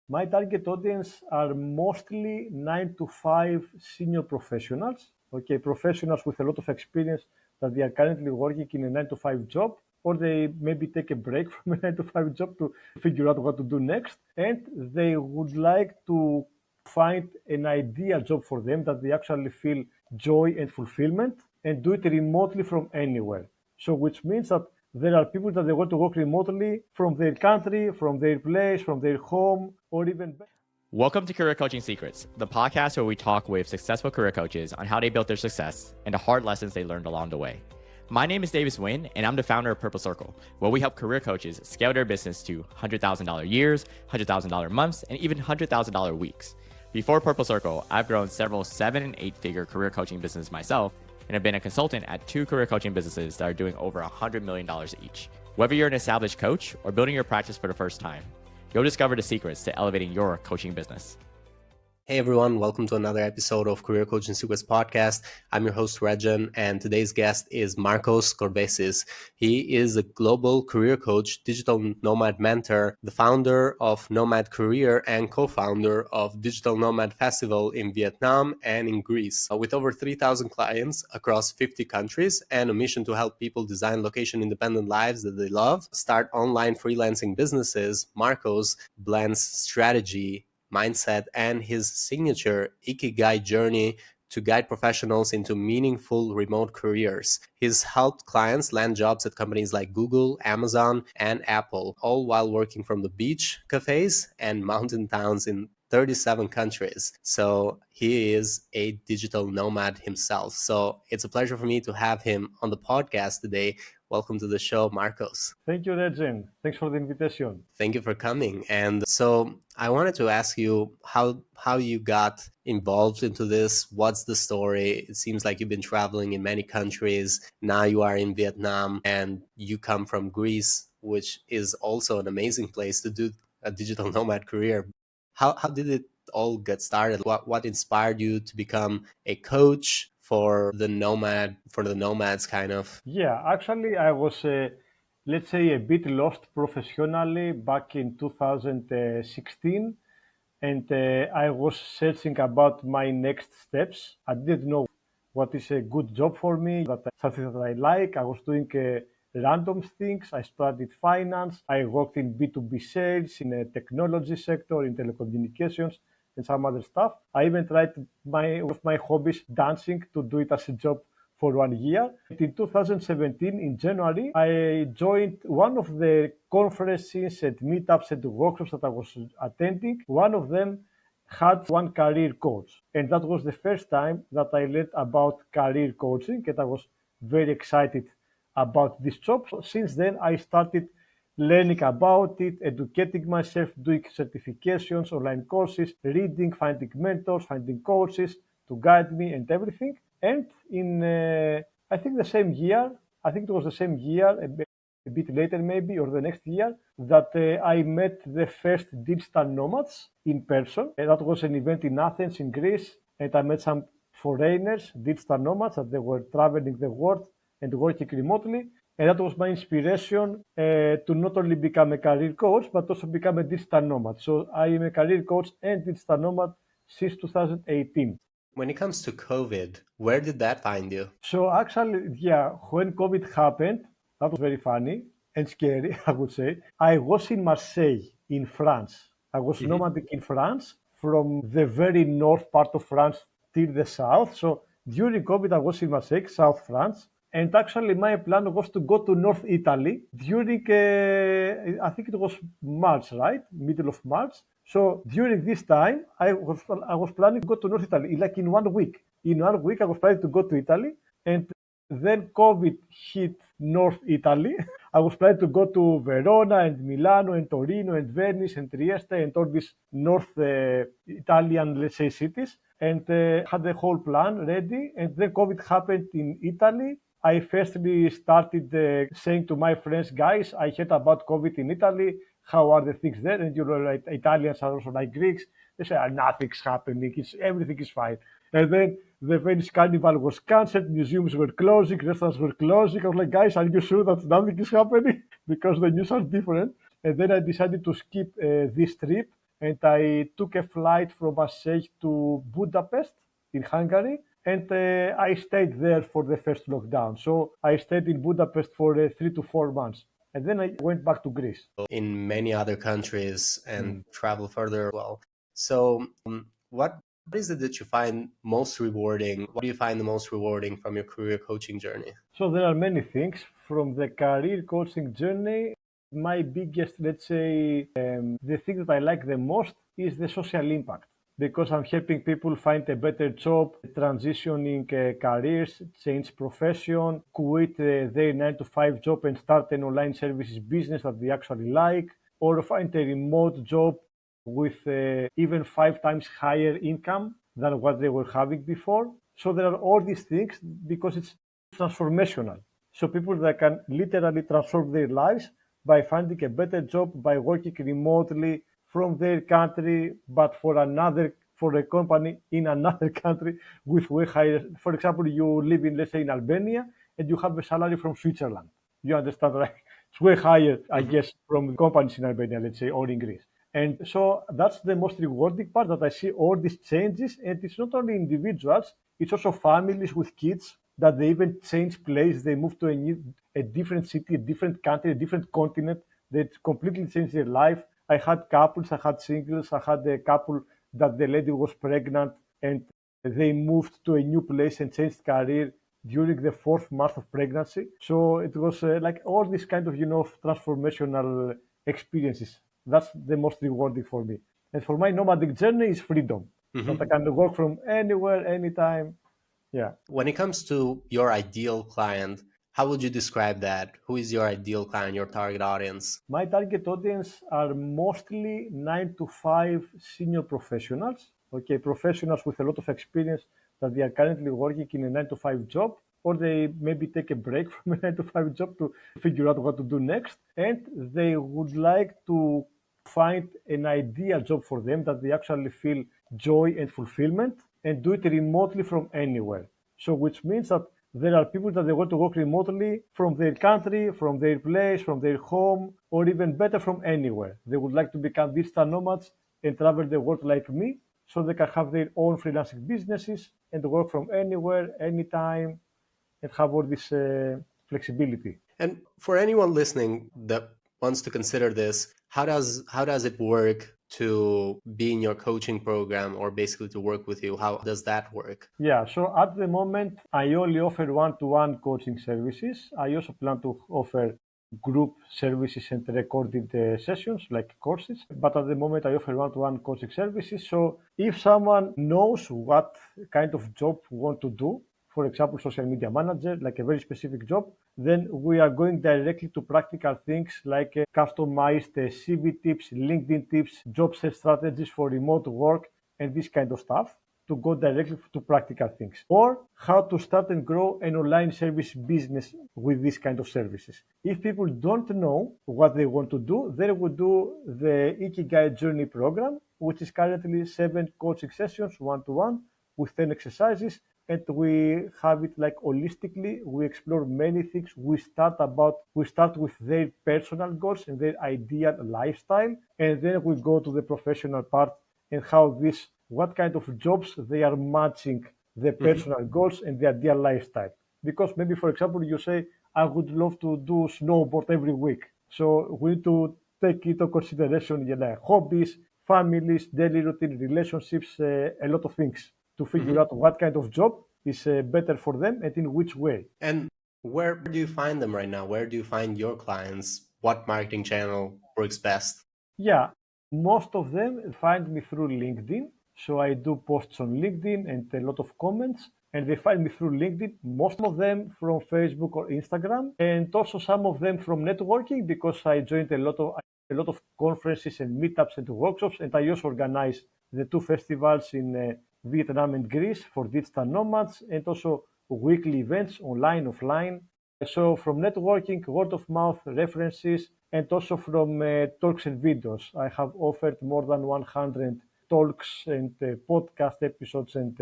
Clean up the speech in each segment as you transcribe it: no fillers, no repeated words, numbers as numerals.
My target audience are mostly 9 to 5 senior professionals, okay, professionals with a lot of experience that they are currently working in a 9 to 5 job, or they maybe take a break from a 9 to 5 job to figure out what to do next. And they would like to find an ideal job for them that they actually feel joy and fulfillment and do it remotely from anywhere. So, which means that there are people that they want to work remotely from their country, from their place, from their home, or even better. Welcome to Career Coaching Secrets, the podcast where we talk with successful career coaches on how they built their success and the hard lessons they learned along the way. My name is Davis Nguyen, and I'm the founder of Purple Circle, where we help career coaches scale their business to $100,000 years, $100,000 months, and even $100,000 weeks. Before Purple Circle, I've grown several 7- and 8-figure career coaching businesses myself, and have been a consultant at 2 career coaching businesses that are doing over $100 million each. Whether you're an established coach or building your practice for the first time, you'll discover the secrets to elevating your coaching business. Hey everyone, welcome to another episode of Career Coaching Secrets podcast. I'm your host Rexhen, and today's guest is Markos Korvesis. He is a global career coach, digital nomad mentor, the founder of Nomad Career and co-founder of Digital Nomad Festival in Vietnam and in Greece. With over 3,000 clients across 50 countries and a mission to help people design location-independent lives that they love, start online freelancing businesses, Markos blends strategy, mindset, and his signature Ikigai journey to guide professionals into meaningful remote careers. He's helped clients land jobs at companies like Google, Amazon, and Apple, all while working from the beach, cafes, and mountain towns in 37 countries. So he is a digital nomad himself. So it's a pleasure for me to have him on the podcast today. Welcome to the show, Markos. Thank you, Rexhen. Thanks for the invitation. Thank you for coming. And so I wanted to ask you how you got involved into this. What's the story? It seems like you've been traveling in many countries. Now you are in Vietnam and you come from Greece, which is also an amazing place to do a digital nomad career. How did it all get started? What inspired you to become a coach for the nomads kind of? Yeah, actually, I was, let's say, a bit lost professionally back in 2016, and I was searching about my next steps. I didn't know what is a good job for me, something that I like. I was doing random things. I studied finance. I worked in B2B sales, in a technology sector, in telecommunications, and some other stuff. I even tried one of my hobbies, dancing, to do it as a job for 1 year. In 2017, in January, I joined one of the conferences and meetups and workshops that I was attending. One of them had one career coach, and that was the first time that I learned about career coaching, and I was very excited about this job. So since then, I started learning about it, educating myself, doing certifications, online courses, reading, finding mentors, finding coaches to guide me and everything. And in, I think the same year, I think it was the same year, a bit later maybe, or the next year, that I met the first digital nomads in person. And that was an event in Athens, in Greece, and I met some foreigners, digital nomads, that they were traveling the world and working remotely. And that was my inspiration to not only become a career coach, but also become a digital nomad. So I am a career coach and digital nomad since 2018. When it comes to COVID, where did that find you? So actually, yeah, when COVID happened, that was very funny and scary, I would say. I was in Marseille, in France. I was nomadic in France, from the very north part of France till the south. So during COVID, I was in Marseille, South France. And actually, my plan was to go to North Italy during, I think it was March, right? Middle of March. So during this time, I was planning to go to North Italy, like in 1 week. In 1 week, I was planning to go to Italy, and then COVID hit North Italy. I was planning to go to Verona and Milano and Torino and Venice and Trieste and all these North Italian, let's say, cities, and had the whole plan ready. And then COVID happened in Italy. I firstly started saying to my friends, guys, I heard about COVID in Italy. How are the things there? And you know, like Italians are also like Greeks. They say, nothing's happening. Everything is fine. And then the Venice Carnival was cancelled. Museums were closing. Restaurants were closing. I was like, guys, are you sure that nothing is happening? Because the news are different. And then I decided to skip this trip and I took a flight from Marseille to Budapest in Hungary, and I stayed there for the first lockdown. So I stayed in Budapest for 3 to 4 months, and then I went back to Greece. In many other countries and Mm. travel further as well. So, what is it that you find most rewarding? What do you find the most rewarding from your career coaching journey? So there are many things from the career coaching journey. My biggest, let's say, the thing that I like the most is the social impact because I'm helping people find a better job, transitioning careers, change profession, quit their 9 to 5 job and start an online services business that they actually like, or find a remote job with even 5 times higher income than what they were having before. So there are all these things because it's transformational. So people that can literally transform their lives by finding a better job, by working remotely from their country, but for a company in another country with way higher. For example, you live in, let's say, in Albania, and you have a salary from Switzerland. You understand, right? It's way higher, I guess, from companies in Albania, let's say, or in Greece. And so that's the most rewarding part, that I see all these changes. And it's not only individuals, it's also families with kids that they even change place. They move to a different city, a different country, a different continent. They completely change their life. I had couples, I had singles, I had a couple that the lady was pregnant and they moved to a new place and changed career during the 4th month of pregnancy. So it was like all these kind of, transformational experiences. That's the most rewarding for me. And for my nomadic journey is freedom. That I can work from anywhere, anytime. Yeah. When it comes to your ideal client, how would you describe that? Who is your ideal client, your target audience? My target audience are mostly 9 to 5 senior professionals. Okay, professionals with a lot of experience that they are currently working in a 9 to 5 job, or they maybe take a break from a 9 to 5 job to figure out what to do next. And they would like to find an ideal job for them that they actually feel joy and fulfillment and do it remotely from anywhere. So, which means that there are people that they want to work remotely from their country, from their place, from their home, or even better, from anywhere. They would like to become digital nomads and travel the world like me, so they can have their own freelancing businesses and work from anywhere, anytime, and have all this flexibility. And for anyone listening that wants to consider this, how does it work to be in your coaching program or basically to work with you? How does that work? Yeah, so at the moment, I only offer one-to-one coaching services. I also plan to offer group services and recorded sessions like courses. But at the moment, I offer one-to-one coaching services. So if someone knows what kind of job we want to do, for example, social media manager, like a very specific job, then we are going directly to practical things like customized CV tips, LinkedIn tips, job search strategies for remote work, and this kind of stuff, to go directly to practical things, or how to start and grow an online service business with this kind of services. If people don't know what they want to do, they would do the Ikigai Journey program, which is currently 7 coaching sessions, one-to-one, with 10 exercises. And we have it like holistically. We explore many things. We start with their personal goals and their ideal lifestyle, and then we go to the professional part and what kind of jobs they are matching the personal goals and the ideal lifestyle. Because maybe, for example, you say, I would love to do snowboard every week. So we need to take into consideration, hobbies, families, daily routine, relationships, a lot of things to figure out what kind of job is better for them and in which way. And where do you find them right now? Where do you find your clients? What marketing channel works best? Yeah, most of them find me through LinkedIn. So I do posts on LinkedIn and a lot of comments, and they find me through LinkedIn. Most of them from Facebook or Instagram, and also some of them from networking, because I joined a lot of conferences and meetups and workshops, and I also organize the 2 festivals in Vietnam and Greece for digital nomads, and also weekly events online, offline. So from networking, word of mouth, references, and also from talks and videos. I have offered more than 100 talks and podcast episodes and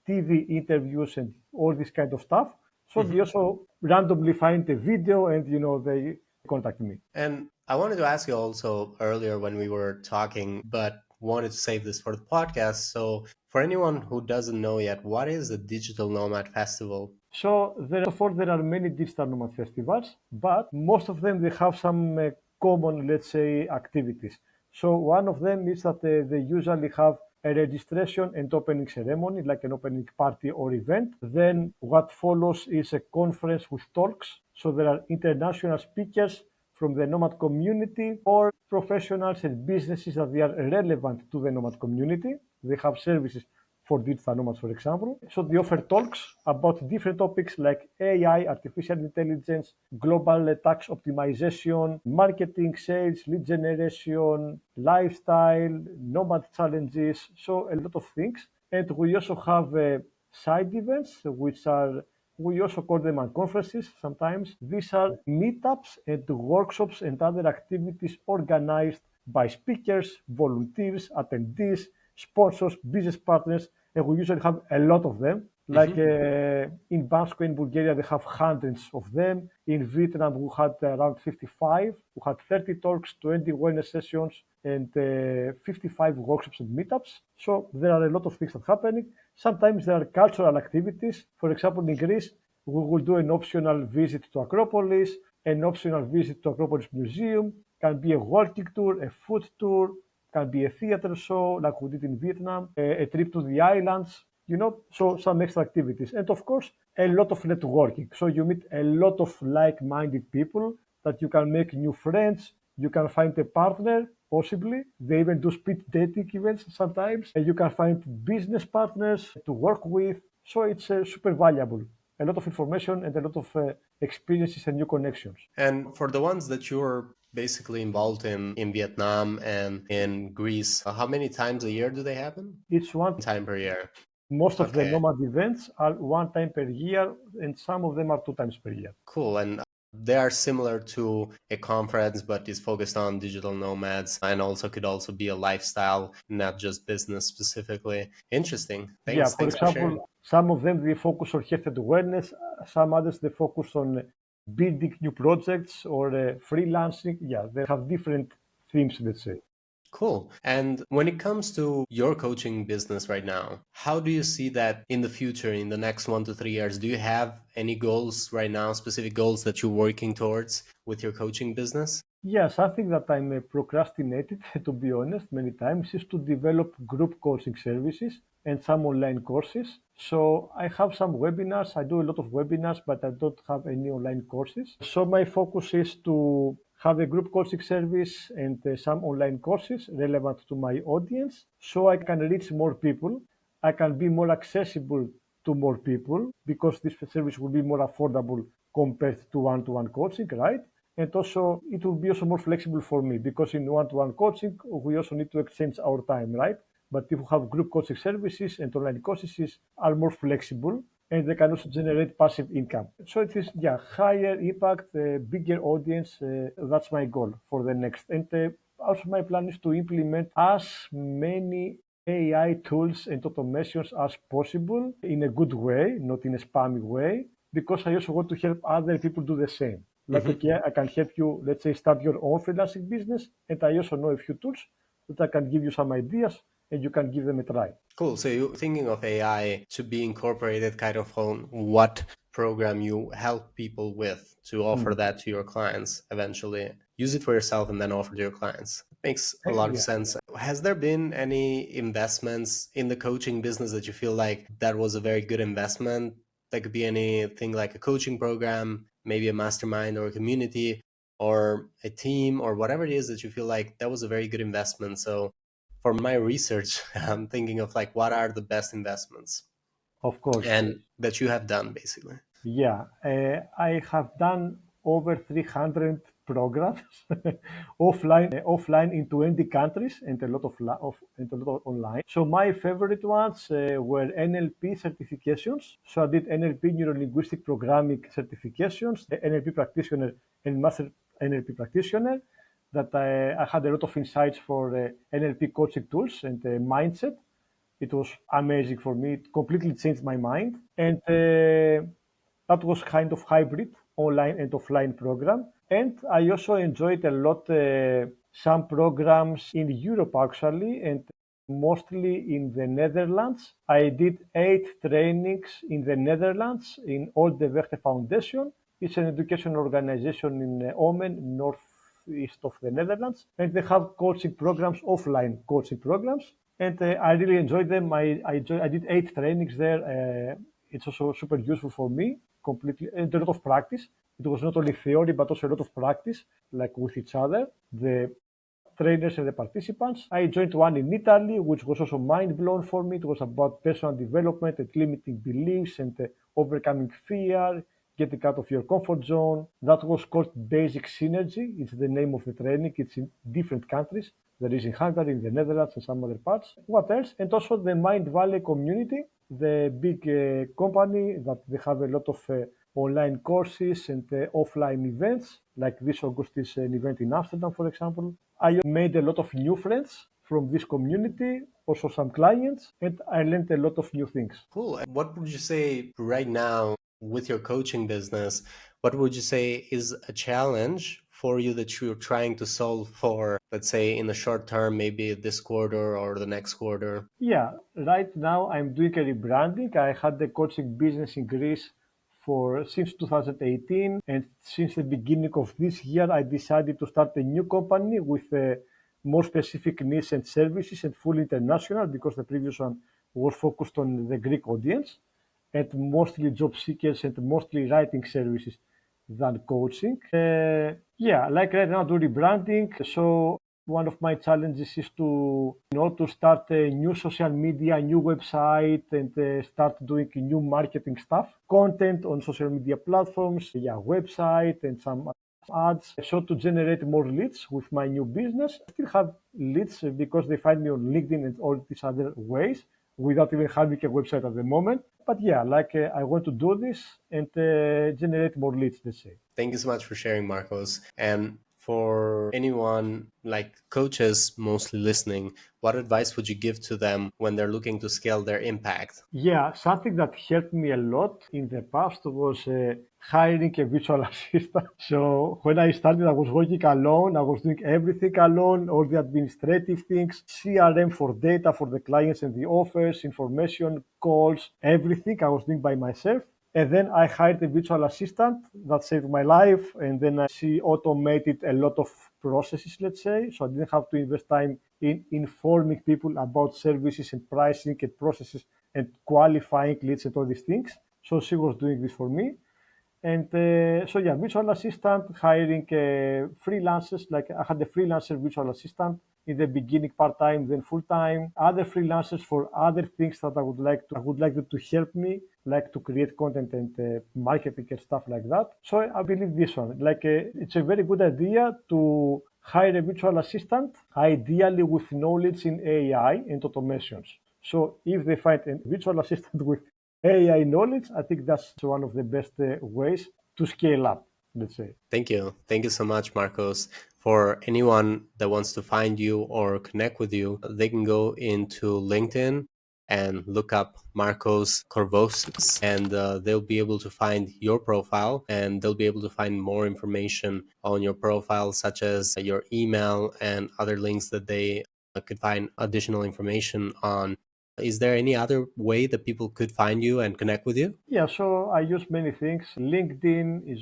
TV interviews and all this kind of stuff. So they also randomly find a video and they contact me. And I wanted to ask you also earlier when we were talking, but wanted to save this for the podcast. So, for anyone who doesn't know yet, what is the Digital Nomad Festival? So therefore, there are many digital nomad festivals, but most of them they have some common, let's say, activities. So one of them is that they usually have a registration and opening ceremony, like an opening party or event. Then what follows is a conference with talks. So there are international speakers from the nomad community or professionals and businesses that they are relevant to the nomad community. They have services for digital nomads, for example. So they offer talks about different topics like AI, artificial intelligence, global tax optimization, marketing, sales, lead generation, lifestyle, nomad challenges, so a lot of things. And we also have side events, which are we also call them conferences sometimes. These are meetups and workshops and other activities organized by speakers, volunteers, attendees, sponsors, business partners, and we usually have a lot of them. Like in Bansko in Bulgaria, they have hundreds of them. In Vietnam, we had around 55. We had 30 talks, 20 wellness sessions, and 55 workshops and meetups. So there are a lot of things that are happening. Sometimes there are cultural activities. For example, in Greece, we will do an optional visit to Acropolis, an optional visit to Acropolis Museum, can be a walking tour, a food tour, can be a theater show like we did in Vietnam, a trip to the islands, so some extra activities. And of course, a lot of networking. So you meet a lot of like-minded people that you can make new friends, you can find a partner, possibly. They even do speed dating events sometimes. And you can find business partners to work with. So it's super valuable. A lot of information and a lot of experiences and new connections. And for the ones that you're basically involved in Vietnam and in Greece, how many times a year do they happen? It's one time per year. Most of the Okay. nomad events are one time per year, and some of them are two times per year. Cool. And they are similar to a conference, but is focused on digital nomads and also could also be a lifestyle, not just business specifically. Interesting. Yeah, Thanks. for Thanks for sharing. example, some of them they focus on health and wellness, some others they focus on building new projects or freelancing. Yeah, they have different themes, let's say. Cool. And when it comes to your coaching business right now, how do you see that in the future, in the next 1 to 3 years? Do you have any goals right now, specific goals that you're working towards with your coaching business? Yeah, something that I'm procrastinated, to be honest, many times is to develop group coaching services and some online courses. So I have some webinars. I do a lot of webinars, but I don't have any online courses. So my focus is to have a group coaching service and some online courses relevant to my audience so I can reach more people. I can be more accessible to more people because this service will be more affordable compared to one-to-one coaching, right? And also, it will be also more flexible for me because in one-to-one coaching, we also need to exchange our time, right? But if we have group coaching services and online courses are more flexible and they can also generate passive income. So it is, yeah, higher impact, bigger audience. That's my goal for the next. And also my plan is to implement as many AI tools and automations as possible in a good way, not in a spammy way, because I also want to help other people do the same. Like, okay, I can help you, let's say, start your own freelancing business, and I also know a few tools that I can give you some ideas, and you can give them a try. Cool. So you're thinking of AI to be incorporated kind of on what program you help people with to offer that to your clients eventually. Use it for yourself and then offer to your clients. Makes a lot of Yeah. sense. Has there been any investments in the coaching business that you feel like that was a very good investment? That could be anything like a coaching program, maybe a mastermind or a community or a team or whatever it is that you feel like that was a very good investment. So for my research, I'm thinking of like what are the best investments Of course. and that you have done basically. Yeah, I have done over 300 programs offline in 20 countries and a lot and a lot of online. So my favorite ones were NLP certifications. So I did NLP neuro linguistic programming certifications, the NLP practitioner and master NLP practitioner. That I had a lot of insights for NLP coaching tools and mindset. It was amazing for me. It completely changed my mind. And that was kind of hybrid online and offline program. And I also enjoyed a lot some programs in Europe actually, and mostly in the Netherlands. I did 8 trainings in the Netherlands in Old de Werchte Foundation. It's an education organization in Omen, northeast of the Netherlands, and they have coaching programs, offline coaching programs, and I really enjoyed them. I did 8 trainings there. It's also super useful for me, completely, and a lot of practice. It was not only theory, but also a lot of practice, like with each other, the trainers and the participants. I joined one in Italy, which was also mind blown for me. It was about personal development and limiting beliefs and overcoming fear, getting out of your comfort zone. That was called Basic Synergy. It's the name of the training. It's in different countries. There is in Hungary, in the Netherlands, and some other parts. What else? And also the Mind Valley community, the big company that they have a lot of online courses and offline events. Like this August is an event in Amsterdam, for example. I made a lot of new friends from this community, also some clients, and I learned a lot of new things. Cool. What would you say right now with your coaching business? What would you say is a challenge for you that you're trying to solve for, let's say, in the short term, maybe this quarter or the next quarter? Yeah, right now I'm doing a rebranding. I had the coaching business in Greece for since 2018, and since the beginning of this year, I decided to start a new company with more specific needs and services and fully international because the previous one was focused on the Greek audience and mostly job seekers and mostly writing services than coaching. Yeah, like right now, do rebranding. So one of my challenges is to start a new social media, new website, and start doing new marketing stuff, content on social media platforms, yeah, website, and some ads. So to generate more leads with my new business, I still have leads because they find me on LinkedIn and all these other ways without even having a website at the moment. But yeah, like I want to do this and generate more leads, let's say. Thank you so much for sharing, Markos. And for anyone like coaches mostly listening, what advice would you give to them when they're looking to scale their impact? Yeah, something that helped me a lot in the past was hiring a virtual assistant. So when I started, I was working alone. I was doing everything alone, all the administrative things, CRM for data for the clients and the offers, information, calls, everything I was doing by myself. And then I hired a virtual assistant that saved my life. And then she automated a lot of processes, let's say. So I didn't have to invest time in informing people about services and pricing and processes and qualifying leads and all these things. So she was doing this for me. And so yeah, virtual assistant, hiring freelancers. Like I had a freelancer virtual assistant in the beginning, part-time, then full-time. Other freelancers for other things that I would like them to help me, like to create content and marketing and stuff like that. So I believe this one, like it's a very good idea to hire a virtual assistant, ideally with knowledge in AI and automations. So if they find a virtual assistant with AI knowledge, I think that's one of the best ways to scale up, let's say. Thank you. Thank you so much, Markos. For anyone that wants to find you or connect with you, they can go into LinkedIn and look up Markos Korvesis, and they'll be able to find your profile, and they'll be able to find more information on your profile, such as your email and other links that they could find additional information on. Is there any other way that people could find you and connect with you? Yeah, so I use many things. LinkedIn is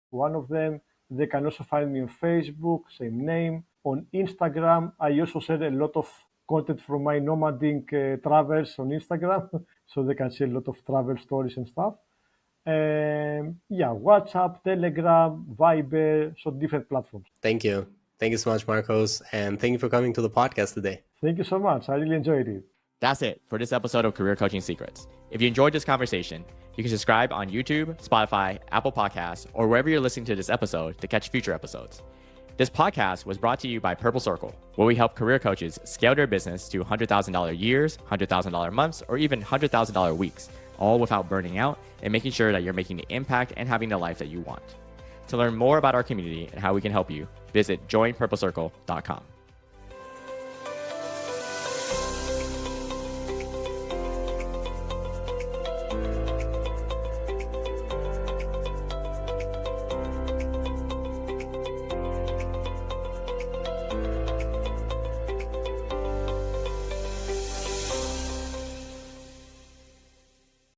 one of them. They can also find me on Facebook, same name. On Instagram, I also share a lot of content from my nomadic travels on Instagram, so they can see a lot of travel stories and stuff. Yeah, WhatsApp, Telegram, Viber, so different platforms. Thank you. Thank you so much, Markos. And thank you for coming to the podcast today. Thank you so much. I really enjoyed it. That's it for this episode of Career Coaching Secrets. If you enjoyed this conversation, you can subscribe on YouTube, Spotify, Apple Podcasts, or wherever you're listening to this episode to catch future episodes. This podcast was brought to you by Purple Circle, where we help career coaches scale their business to $100,000 years, $100,000 months, or even $100,000 weeks, all without burning out and making sure that you're making the impact and having the life that you want. To learn more about our community and how we can help you, visit joinpurplecircle.com.